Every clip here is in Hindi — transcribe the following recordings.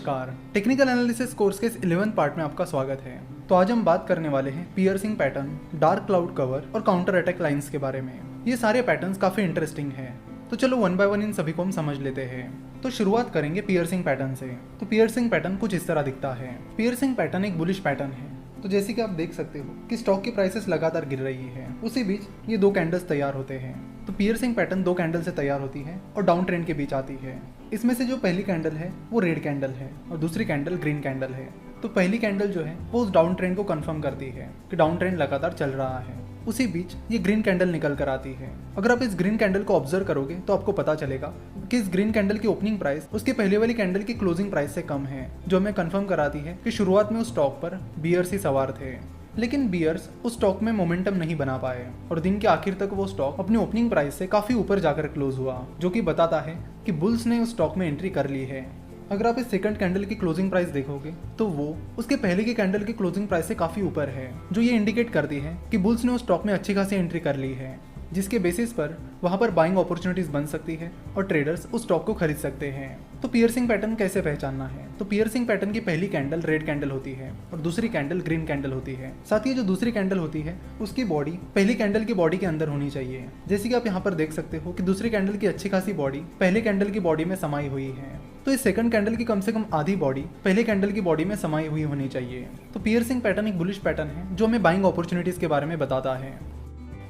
नमस्कार, टेक्निकल एनालिसिस कोर्स के इस 11th पार्ट में आपका स्वागत है। तो आज हम बात करने वाले हैं piercing pattern, dark cloud cover और काउंटर अटैक लाइंस के बारे में। ये सारे पैटर्न्स काफी इंटरेस्टिंग हैं। तो चलो वन बाय वन इन सभी को हम समझ लेते हैं। तो शुरुआत करेंगे पियर्सिंग पैटर्न से। तो पियर्सिंग पैटर्न कुछ इस तरह दिखता है। पियर्सिंग पैटर्न एक बुलिश पैटर्न है। तो जैसे कि आप देख सकते हो कि स्टॉक की प्राइसेस लगातार गिर रही है, उसी बीच ये दो कैंडल्स तैयार होते हैं। तो पियर्सिंग पैटर्न दो कैंडल से तैयार होती है और डाउन ट्रेंड के बीच आती है। इसमें से जो पहली कैंडल है वो रेड कैंडल है और दूसरी कैंडल ग्रीन कैंडल है। तो पहली कैंडल जो है वो उस डाउन ट्रेंड को कंफर्म करती है कि डाउन ट्रेंड लगातार चल रहा है। उसी बीच ये ग्रीन कैंडल निकल कर आती है। अगर आप इस ग्रीन कैंडल को ऑब्जर्व करोगे तो आपको पता चलेगा कि इस ग्रीन कैंडल की ओपनिंग प्राइस उसके पहले वाली कैंडल की क्लोजिंग प्राइस से कम है, जो हमें कंफर्म कराती है कि शुरुआत में उस स्टॉक पर बियर्स ही सवार थे। लेकिन बियर्स उस स्टॉक में मोमेंटम नहीं बना पाए और दिन के आखिर तक वो स्टॉक अपनी ओपनिंग प्राइस से काफी ऊपर जाकर क्लोज हुआ, जो कि बताता है कि बुल्स ने उस स्टॉक में एंट्री कर ली है। अगर आप इस सेकंड कैंडल की क्लोजिंग प्राइस देखोगे तो वो उसके पहले की कैंडल की क्लोजिंग प्राइस से काफी ऊपर है, जो ये इंडिकेट करती है कि बुल्स ने उस स्टॉक में अच्छी खासी एंट्री कर ली है, जिसके बेसिस पर वहां पर बाइंग अपॉर्चुनिटीज बन सकती है और ट्रेडर्स उस स्टॉक को खरीद सकते हैं। तो पियर्सिंग पैटर्न कैसे पहचानना है? तो पियर्सिंग पैटर्न की पहली कैंडल रेड कैंडल होती है और दूसरी कैंडल ग्रीन कैंडल होती है। साथ ही जो दूसरी कैंडल होती है उसकी बॉडी पहली कैंडल की बॉडी के अंदर होनी चाहिए। जैसे कि आप यहाँ पर देख सकते हो कि दूसरी कैंडल की अच्छी खासी बॉडी पहले कैंडल की बॉडी में समाई हुई है। तो इस सेकंड कैंडल की कम से कम आधी बॉडी पहले कैंडल की बॉडी में समाई हुई होनी चाहिए। तो पियर्सिंग पैटर्न एक बुलिश पैटर्न है जो हमें बाइंग अपॉर्चुनिटीज के बारे में बताता है।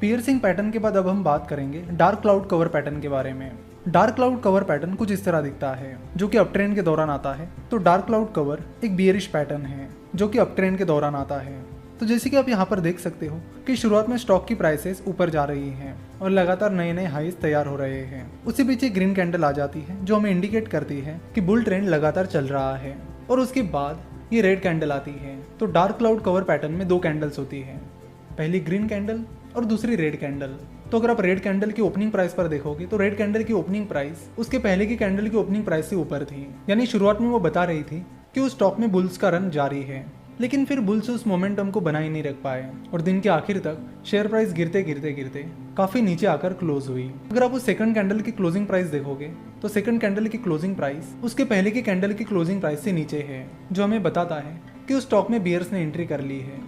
पियर्सिंग पैटर्न के बाद अब हम बात करेंगे डार्क क्लाउड कवर पैटर्न के बारे में। डार्क क्लाउड कवर पैटर्न कुछ इस तरह दिखता है, जो कि अपट्रेंड के दौरान आता है। तो डार्क क्लाउड कवर एक बियरिश पैटर्न है जो कि अपट्रेंड के दौरान आता है। तो जैसे कि आप यहाँ पर देख सकते हो कि शुरुआत में स्टॉक की प्राइसेस ऊपर जा रही हैं और लगातार नए नए हाईज तैयार हो रहे हैं। उसी बीच एक ग्रीन कैंडल आ जाती है जो हमें इंडिकेट करती है कि बुल ट्रेंड लगातार चल रहा है, और उसके बाद ये रेड कैंडल आती है। तो डार्क क्लाउड कवर पैटर्न में दो कैंडल्स होती है, पहली ग्रीन कैंडल और दूसरी रेड कैंडल। तो अगर आप रेड कैंडल की ओपनिंग प्राइस पर देखोगे तो रेड कैंडल की ओपनिंग प्राइस उसके पहले की कैंडल की ओपनिंग प्राइस से ऊपर थी, यानी शुरुआत में वो बता रही थी कि उस स्टॉक में बुल्स का रन जारी है। लेकिन फिर बुल्स उस मोमेंटम को बना ही नहीं रख पाए और दिन के आखिर तक शेयर प्राइस गिरते गिरते गिरते काफी नीचे आकर क्लोज हुई। अगर आप उस सेकंड कैंडल की क्लोजिंग प्राइस देखोगे तो सेकंड कैंडल की क्लोजिंग प्राइस उसके पहले की कैंडल की क्लोजिंग प्राइस से नीचे है, जो हमें बताता है कि उस स्टॉक में बियर्स ने एंट्री कर ली है।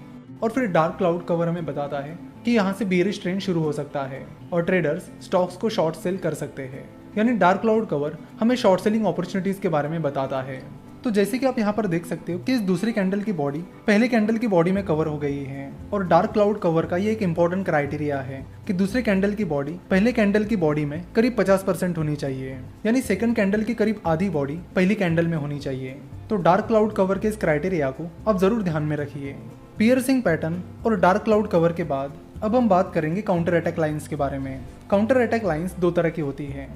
और फिर डार्क क्लाउड कवर हमें बताता है कि यहाँ से बियरिश ट्रेंड शुरू हो सकता है और ट्रेडर्स स्टॉक्स को शॉर्ट सेल कर सकते हैं। यानी डार्क क्लाउड कवर हमें शॉर्ट सेलिंग अपॉर्चुनिटीज के बारे में बताता है। तो जैसे कि आप यहाँ पर देख सकते हो कि इस दूसरी कैंडल की बॉडी पहले कैंडल की बॉडी में कवर हो गई है, और डार्क क्लाउड कवर का ये एक इंपॉर्टेंट क्राइटेरिया है कि दूसरे कैंडल की बॉडी पहले कैंडल की बॉडी में करीब 50% होनी चाहिए, यानी सेकंड कैंडल की करीब आधी बॉडी पहली कैंडल में होनी चाहिए। तो डार्क क्लाउड कवर के इस क्राइटेरिया को आप जरूर ध्यान में रखिए। पियर्सिंग पैटर्न और डार्क क्लाउड कवर के बाद अब हम बात करेंगे काउंटर अटैक लाइंस के बारे में। काउंटर अटैक लाइंस दो तरह की होती है,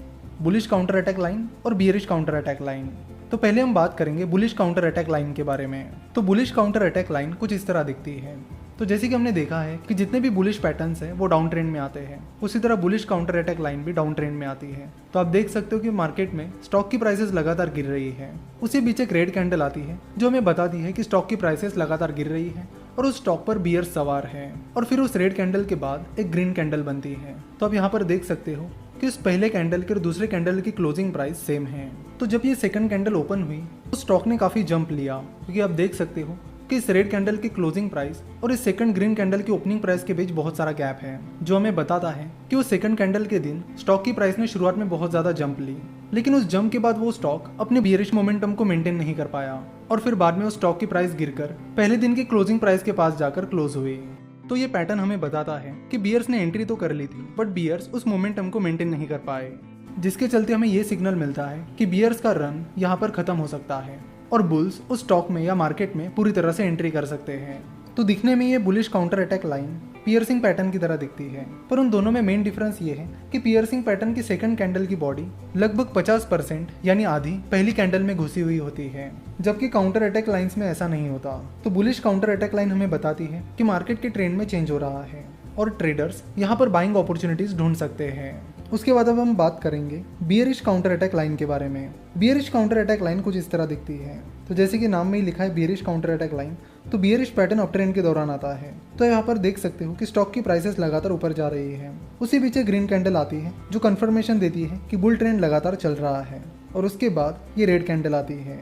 बुलिश काउंटर अटैक लाइन और बियरिश काउंटर अटैक लाइन। तो पहले हम बात करेंगे बुलिश काउंटर अटैक लाइन के बारे में। तो बुलिश काउंटर अटैक लाइन कुछ इस तरह दिखती है। तो जैसे कि हमने देखा है कि जितने भी बुलिश पैटर्न्स हैं वो डाउन ट्रेंड में आते हैं, उसी तरह बुलिश काउंटर अटैक लाइन भी डाउन ट्रेंड में आती है। तो आप देख सकते हो कि मार्केट में स्टॉक की प्राइसेस लगातार गिर रही है। उसी बीच एक रेड कैंडल आती है जो हमें बताती है कि स्टॉक की प्राइसेस लगातार गिर रही है और उस स्टॉक पर बियर्स सवार है। और फिर उस रेड कैंडल के बाद एक ग्रीन कैंडल बनती है। तो आप यहाँ पर देख सकते हो कि उस पहले कैंडल की और दूसरे कैंडल की क्लोजिंग प्राइस सेम है। तो जब ये सेकंड कैंडल ओपन हुई तो स्टॉक ने काफी जंप लिया, क्योंकि आप देख सकते हो कि इस रेड कैंडल की क्लोजिंग प्राइस और इस सेकंड ग्रीन कैंडल की ओपनिंग प्राइस के बीच बहुत सारा गैप है, जो हमें बताता है कि उस सेकंड कैंडल के दिन स्टॉक की प्राइस ने शुरुआत में बहुत ज्यादा जंप ली, लेकिन उस जंप के बाद वो स्टॉक अपने बियरिश मोमेंटम को मेंटेन नहीं कर पाया और फिर बाद में उस स्टॉक की प्राइस गिरकर पहले दिन की क्लोजिंग प्राइस के पास जाकर क्लोज हुई। तो ये पैटर्न हमें बताता है कि बियर्स ने एंट्री तो कर ली थी, बट बियर्स उस मोमेंटम को मेंटेन नहीं कर पाए, जिसके चलते हमें ये सिग्नल मिलता है कि बियर्स का रन यहाँ पर खत्म हो सकता है और बुल्स उस स्टॉक में या मार्केट में पूरी तरह से एंट्री कर सकते हैं। तो दिखने में ये bullish counter attack line piercing pattern की तरह दिखती है, पर उन दोनों में मेन डिफरेंस ये है कि पियर्सिंग पैटर्न की सेकंड कैंडल की बॉडी लगभग 50% यानी आधी पहली कैंडल में घुसी हुई होती है, जबकि काउंटर अटैक लाइंस में ऐसा नहीं होता। तो बुलिश काउंटर अटैक लाइन हमें बताती है कि मार्केट के ट्रेंड में चेंज हो रहा है और ट्रेडर्स यहाँ पर बाइंग अपॉर्चुनिटीज ढूंढ सकते हैं। उसके बाद अब हम बात करेंगे बियरिश काउंटर अटैक लाइन के बारे में। बियरिश काउंटर अटैक लाइन कुछ इस तरह दिखती है। तो जैसे कि नाम में ही लिखा है बियरिश काउंटर अटैक लाइन, तो बियरिश पैटर्न अप ट्रेंड के दौरान आता है। तो यहाँ पर देख सकते हो कि स्टॉक की प्राइसेस लगातार ऊपर जा रही है। उसी बीच ग्रीन कैंडल आती है जो कंफर्मेशन देती है कि बुल ट्रेंड लगातार चल रहा है, और उसके बाद ये रेड कैंडल आती है।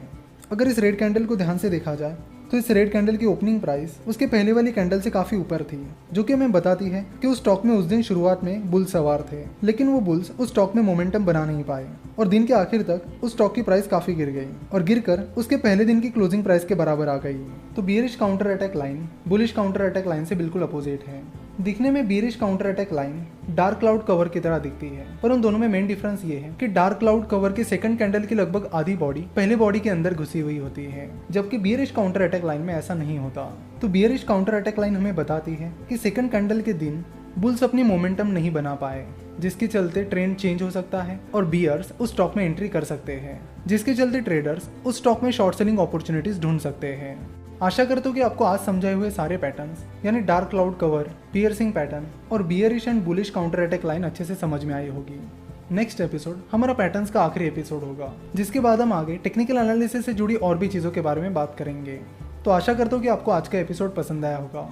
अगर इस रेड कैंडल को ध्यान से देखा जाए तो इस रेड कैंडल की ओपनिंग प्राइस उसके पहले वाली कैंडल से काफी ऊपर थी, जो कि हमें बताती है कि उस स्टॉक में उस दिन शुरुआत में बुल्स सवार थे, लेकिन वो बुल्स उस स्टॉक में मोमेंटम बना नहीं पाए और दिन के आखिर तक उस स्टॉक की प्राइस काफी गिर गई और गिरकर उसके पहले दिन की क्लोजिंग प्राइस के बराबर आ गई। तो bearish counter attack line bullish counter attack line से बिल्कुल अपोजिट है। दिखने में bearish counter attack line dark cloud cover की तरह दिखती है, पर उन दोनों में मेन डिफरेंस ये है कि डार्क क्लाउड कवर के सेकंड कैंडल की लगभग आधी बॉडी पहले बॉडी के अंदर घुसी हुई होती है, जबकि बियरिश काउंटर अटैक लाइन में ऐसा नहीं होता। तो बियरिश काउंटर अटैक लाइन हमें बताती है कि सेकंड कैंडल के दिन बुल्स अपनी मोमेंटम नहीं बना पाए, जिसके चलते ट्रेंड चेंज हो सकता है और बियर्स उस स्टॉक में एंट्री कर सकते हैं, जिसके चलते ट्रेडर्स उस स्टॉक में शॉर्ट सेलिंग अपॉर्चुनिटीज ढूंढ सकते हैं। आशा करता हूँ कि आपको आज समझाए हुए सारे पैटर्न्स यानी dark cloud cover, piercing pattern और bearish and bullish counter attack line अच्छे से समझ में आई होगी। नेक्स्ट एपिसोड हमारा पैटर्न्स का आखिरी एपिसोड होगा, जिसके बाद हम आगे टेक्निकल एनालिसिस से जुड़ी और भी चीज़ों के बारे में बात करेंगे। तो आशा करता हूँ कि आपको आज का एपिसोड पसंद आया होगा।